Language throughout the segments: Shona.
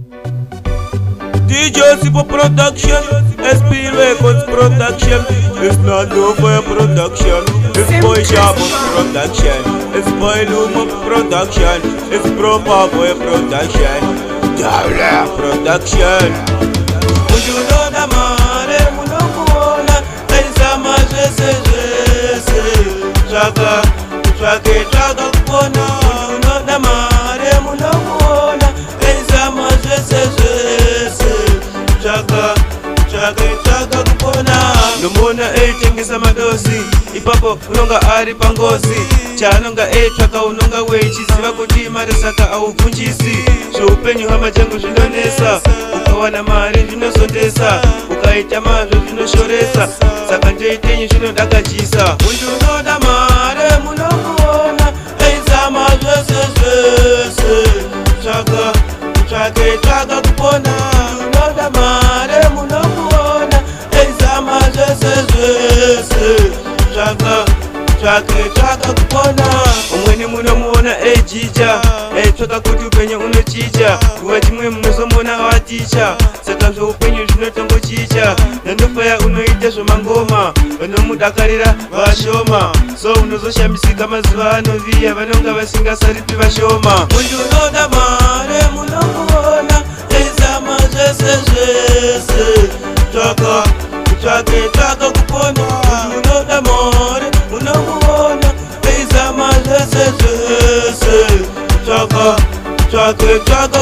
DJ Sipo Production, SP Records Production, it's not over production, it's Boy Sharp Production, it's Boy Lumo Production, it's Proper Boy Production, Dawla Production. Mujuno da mare, munokuona, enzama jese, chaka kupona. Mujuno da mare, munokuona, enzama jese, chaka kupona. Numona tengesa madosi, ipapo unonga ari pangozi. Chanonga chaka unonga wechiziva kuti mari saka aufungisi. Zveupenyu hama changu zvinonesa, ukawana mari zvinosondesa, ukaita mazvo zvinoshoresa, saka ndoitenyu zvinodakadzisa. Muntu unoda mare munokuona, enzama zvese, chaka kupona. Unoda mare munokuona, enzama zvese, chaka kupona. Umweni munomuona jija, tsvaka kuti upenyu unochicha. Nguva chimwe munozomona waticha, saka zveupenyu zvinotongochicha. Nandofaya unoita zvomangoma, vanomudakarira vashoma. So unozoshamisika mazuva anoviya, vanonga vasingasaripi vashoma. Muntu unoda mare munokuona, enzama zvese, chaka kupona. Muntu unoda mare munokuona, enzama zvese, chaka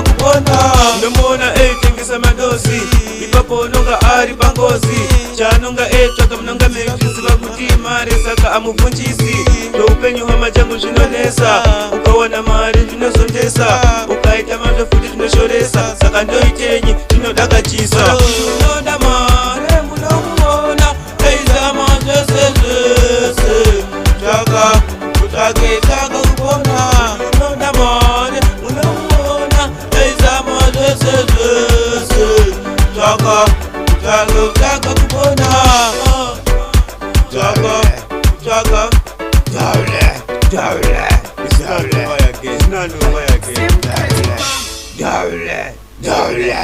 kupona. Nomona tengesa madosi, ipapo unonga ari pangozi. Chanonga tsvaka munonga mechiziva kuti mari saka amuvhunjisi. Zveupenyu hama changu zvinonesa, ukawana mari zvinosondesa, ukaita mazvo futi zvinoshoresa, saka ndoitenyi zvinodakadzisa. Unoda mare munokuona, enzama zvese, chaka kupona. Unoda mare munokuona, enzama zvese, chaka kupona. Dawla.